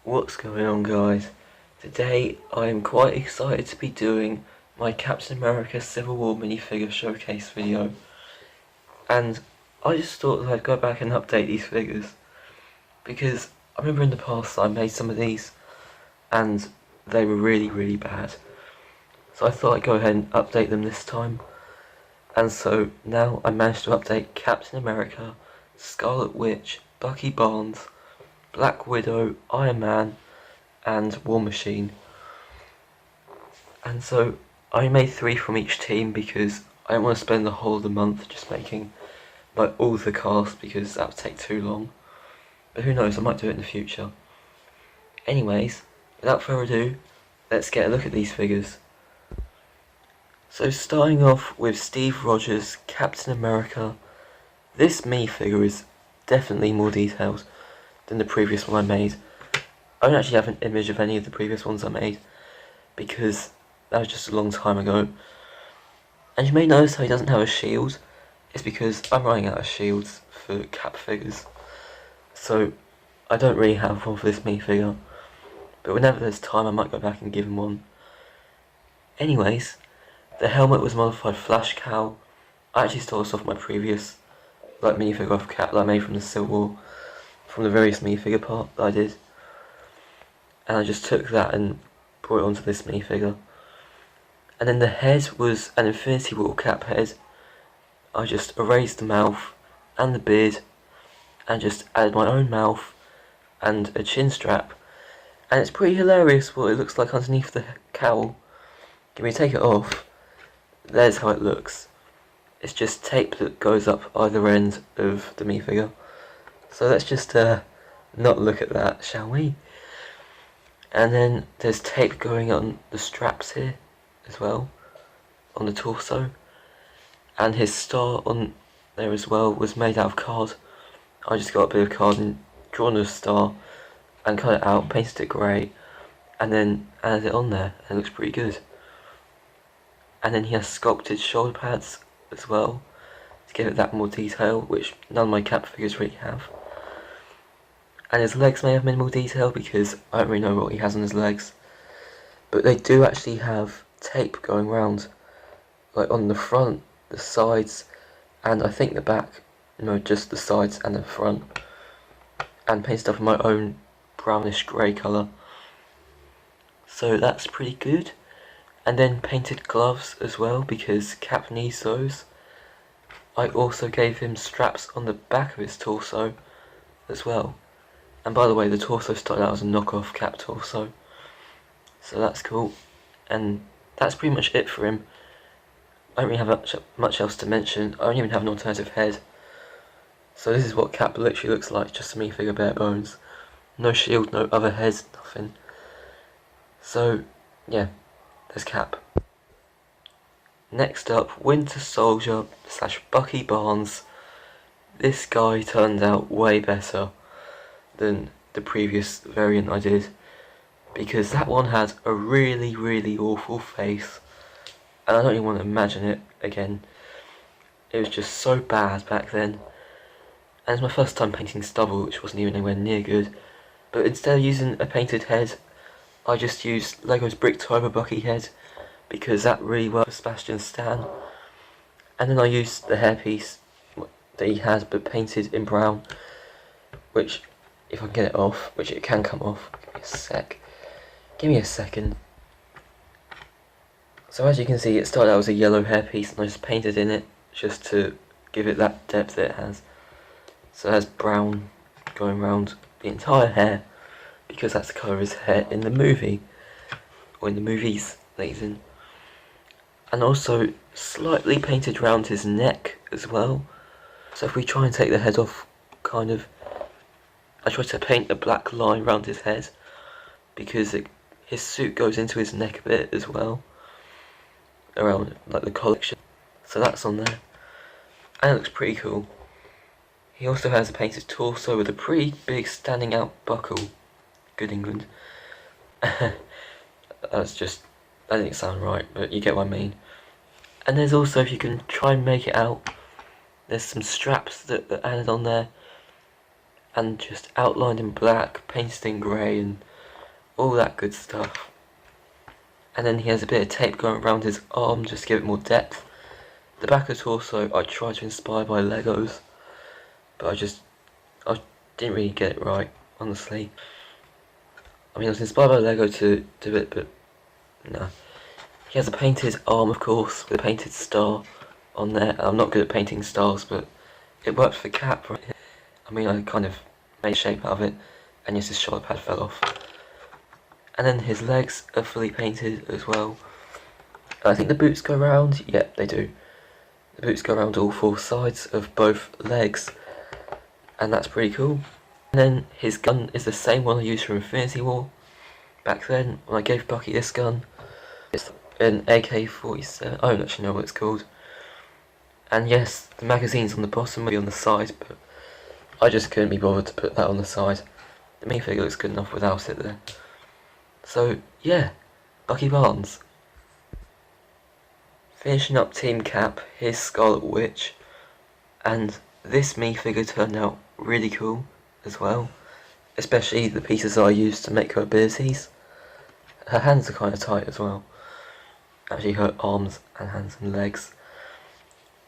What's going on, guys? Today I am quite excited to be doing my Captain America Civil War minifigure showcase video, and I just thought that I'd go back and update these figures because I remember in the past I made some of these and they were really bad, so I thought I'd go ahead and update them this time. And so now I managed to update Captain America, Scarlet Witch, Bucky Barnes, Black Widow, Iron Man, and War Machine. And so I made 3 from each team because I don't want to spend the whole of the month just making like all the cast because that would take too long. But who knows, I might do it in the future. Anyways, without further ado, let's get a look at these figures. So starting off with Steve Rogers, Captain America. This minifigure is definitely more detailed than the previous one I made. I don't actually have an image of any of the previous ones I made because that was just a long time ago. And you may notice how he doesn't have a shield. It's because I'm running out of shields for Cap figures, so I don't really have one for this minifigure, but whenever there's time I might go back and give him one. Anyways, the helmet was modified Flash Cowl. I actually stole this off my previous minifigure of Cap that I made from the Civil War, from the various minifigure part that I did, and I just took that and brought it onto this minifigure. And then the head was an Infinity War Cap head. I just erased the mouth and the beard and just added my own mouth and a chin strap, and it's pretty hilarious what it looks like underneath the cowl. Can we take it off? There's how it looks. It's just tape that goes up either end of the minifigure. So let's just not look at that, shall we? And then there's tape going on the straps here as well, on the torso. And his star on there as well was made out of card. I just got a bit of card and drawn a star and cut it out, painted it grey, and then added it on there, and it looks pretty good. And then he has sculpted shoulder pads as well to give it that more detail, which none of my Cap figures really have. And his legs may have minimal detail because I don't really know what he has on his legs, but they do actually have tape going around, like on the front, the sides, and I think the back. No, just the sides and the front, and painted up in my own brownish grey colour. So that's pretty good. And then painted gloves as well because Cap needs those. I also gave him straps on the back of his torso as well. And by the way, the torso started out as a knockoff Cap torso, so that's cool. And that's pretty much it for him. I don't really have much else to mention. I don't even have an alternative head. So this is what Cap literally looks like, just a minifigure bare bones. No shield, no other heads, nothing. So yeah, there's Cap. Next up, Winter Soldier / Bucky Barnes. This guy turned out way better than the previous variant I did, because that one had a really awful face, and I don't even want to imagine it again. It was just so bad back then, and it's my first time painting stubble, which wasn't even anywhere near good. But instead of using a painted head, I just used Lego's Bricktober Bucky head, because that really worked for Sebastian Stan. And then I used the hairpiece that he had but painted in brown, which, if I can get it off, which it can come off, give me a second. So as you can see, it started out as a yellow hairpiece and I just painted in it just to give it that depth that it has. So it has brown going around the entire hair, because that's the colour of his hair in the movie, or in the movies that he's in. And also slightly painted around his neck as well. So if we try and take the head off, I tried to paint a black line around his head, because his suit goes into his neck a bit as well, around like the collection. So that's on there, and it looks pretty cool. He also has a painted torso with a pretty big standing out buckle. Good England. That didn't sound right, but you get what I mean. And there's also, if you can try and make it out, there's some straps that added on there, and just outlined in black, painted in grey, and all that good stuff. And then he has a bit of tape going around his arm just to give it more depth. The back of the torso I tried to inspire by Legos, but I didn't really get it right, honestly. I mean, I was inspired by Lego to do it, but no. He has a painted arm, of course, with a painted star on there. I'm not good at painting stars, but it worked for the cap, right? I mean, I kind of made a shape out of it, and yes, his shoulder pad fell off. And then his legs are fully painted as well. I think the boots go around, yep, they do. The boots go around all four sides of both legs, and that's pretty cool. And then his gun is the same one I used for Infinity War back then when I gave Bucky this gun. It's an AK-47, I don't actually know what it's called. And yes, the magazine's on the bottom, maybe on the side, but I just couldn't be bothered to put that on the side. The minifigure looks good enough without it there. So yeah, Bucky Barnes. Finishing up Team Cap, here's Scarlet Witch, and this minifigure turned out really cool as well, especially the pieces I used to make her abilities. Her hands are kind of tight as well, actually her arms and hands and legs.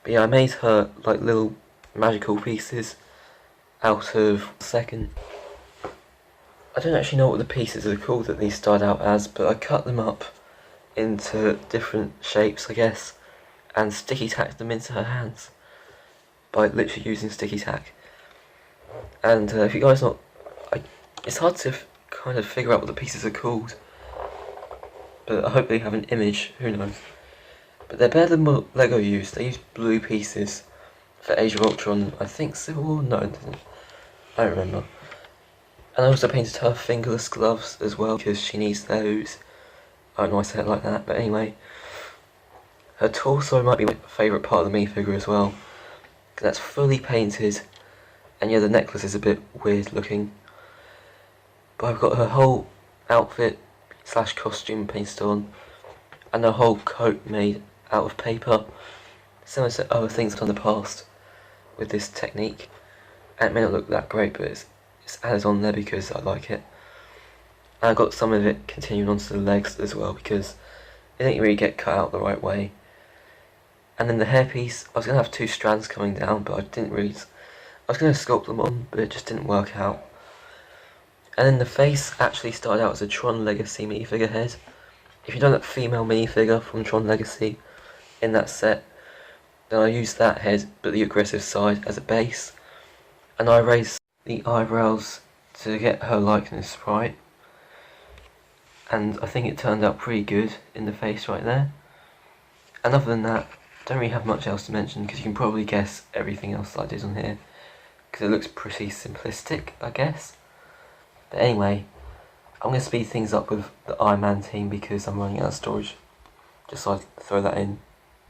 But yeah, I made her like little magical pieces out of second. I don't actually know what the pieces are called that these started out as, but I cut them up into different shapes, I guess, and sticky tacked them into her hands by literally using sticky tack. And if you guys not, it's hard to kind of figure out what the pieces are called, but I hope they have an image, who knows. But they're better than what Lego used. They used blue pieces for Age of Ultron, I think Civil War? No, it didn't. I don't remember. And I also painted her fingerless gloves as well, because she needs those. I don't know why I said it like that, but anyway. Her torso might be my favourite part of the minifigure as well, because that's fully painted, and yeah, the necklace is a bit weird looking. But I've got her whole outfit / costume painted on, and her whole coat made out of paper, similar to other things I've done in the past with this technique. And it may not look that great, but it's added on there because I like it. And I got some of it continuing onto the legs as well, because it didn't really get cut out the right way. And then the hairpiece, I was going to have 2 strands coming down, but I didn't really. I was going to sculpt them on, but it just didn't work out. And then the face actually started out as a Tron Legacy minifigure head. If you know that female minifigure from Tron Legacy in that set, then I used that head, but the aggressive side, as a base. And I raised the eyebrows to get her likeness right. And I think it turned out pretty good in the face right there. And other than that, don't really have much else to mention, because you can probably guess everything else that I did on here, because it looks pretty simplistic, I guess. But anyway, I'm going to speed things up with the Iron Man team because I'm running out of storage, just so I throw that in.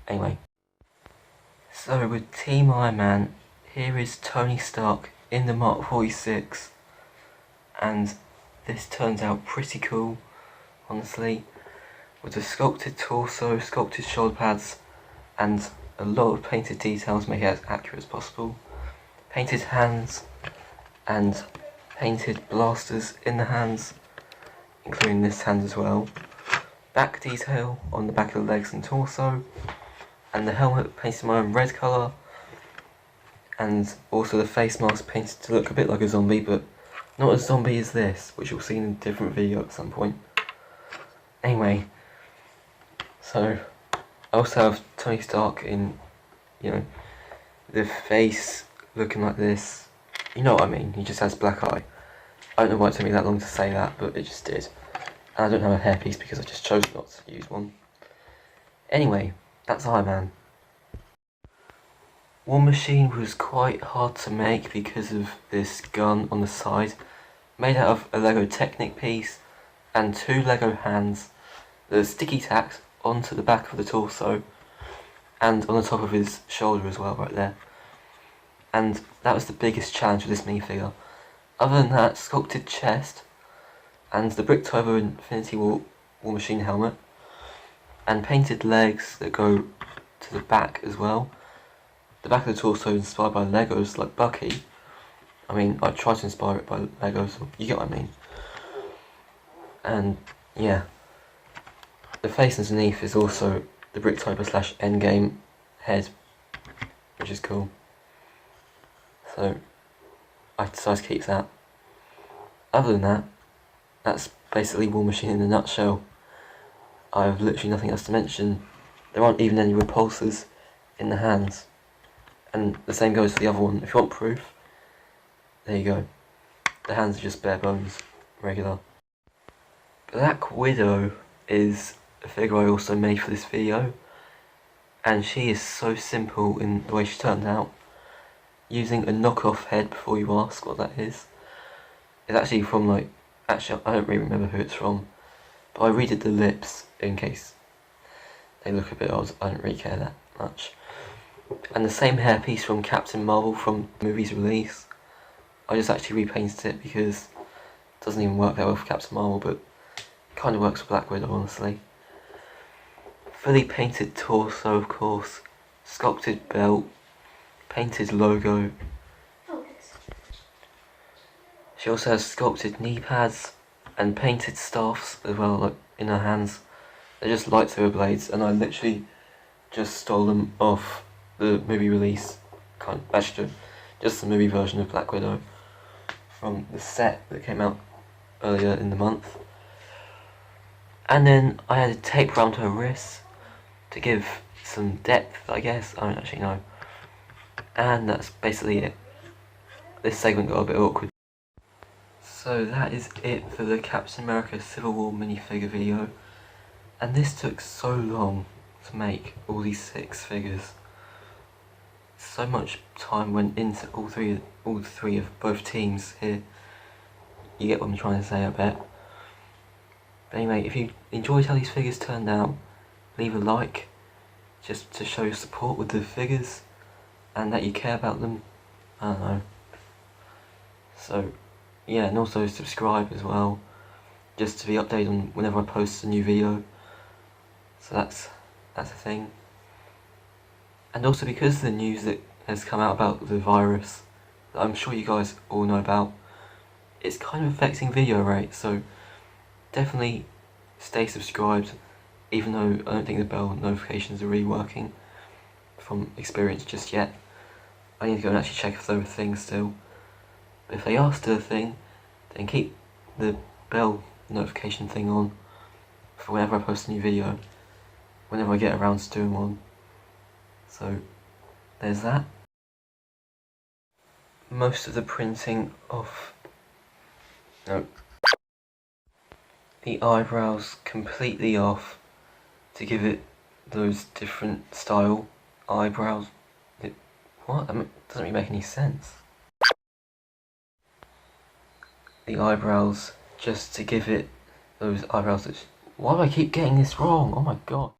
Anyway, so with Team Iron Man, here is Tony Stark in the Mark 46, and this turns out pretty cool, honestly, with a sculpted torso, sculpted shoulder pads, and a lot of painted details make it as accurate as possible. Painted hands and painted blasters in the hands, including this hand as well. Back detail on the back of the legs and torso, and the helmet painted my own red colour, and also the face mask painted to look a bit like a zombie, but not as zombie as this, which you'll see in a different video at some point. Anyway, so I also have Tony Stark in, you know, the face looking like this. You know what I mean, he just has black eye. I don't know why it took me that long to say that, but it just did. And I don't have a hairpiece because I just chose not to use one. Anyway, that's Iron Man. War Machine was quite hard to make because of this gun on the side, made out of a Lego Technic piece and 2 Lego hands that are sticky tacked onto the back of the torso and on the top of his shoulder as well, right there. And that was the biggest challenge with this minifigure. Other than that, sculpted chest and the Brick Turbo Infinity War Machine helmet, and painted legs that go to the back as well. The back of the torso inspired by Legos like Bucky. I mean, I tried to inspire it by Legos, you get what I mean. And yeah, the face underneath is also the Bricktober / Endgame head, which is cool. So I decided to keep that. Other than that, that's basically War Machine in a nutshell. I have literally nothing else to mention. There aren't even any repulsors in the hands. And the same goes for the other one. If you want proof, there you go. The hands are just bare bones, regular. Black Widow is a figure I also made for this video. And she is so simple in the way she turned out. Using a knockoff head before you ask what that is. It's actually from actually I don't really remember who it's from. But I redid the lips in case they look a bit odd. I don't really care that much. And the same hairpiece from Captain Marvel from the movie's release. I just actually repainted it because it doesn't even work that well for Captain Marvel, but it kind of works for Black Widow, honestly. Fully painted torso, of course. Sculpted belt. Painted logo. She also has sculpted knee pads and painted staffs as well, like in her hands. They're just lightsaber blades, and I literally just stole them off the movie release, actually just the movie version of Black Widow from the set that came out earlier in the month. And then I added tape around her wrists to give some depth, I guess. I don't actually know. And that's basically it. This segment got a bit awkward. So that is it for the Captain America Civil War minifigure video. And this took so long to make all these 6 figures. So much time went into all three of both teams here. You get what I'm trying to say, I bet. But anyway, if you enjoyed how these figures turned out, leave a like, just to show your support with the figures, and that you care about them. I don't know. So, yeah, and also subscribe as well, just to be updated on whenever I post a new video. So that's a thing. And also because of the news that has come out about the virus, that I'm sure you guys all know about, it's kind of affecting video rates, so definitely stay subscribed, even though I don't think the bell notifications are really working from experience just yet. I need to go and actually check if they're a thing still. But if they are still a thing, then keep the bell notification thing on for whenever I post a new video, whenever I get around to doing one. So there's that. Most of the printing of the eyebrows completely off to give it those different style eyebrows. What? That doesn't really make any sense. The eyebrows just to give it those eyebrows that... Why do I keep getting this wrong? Oh my god.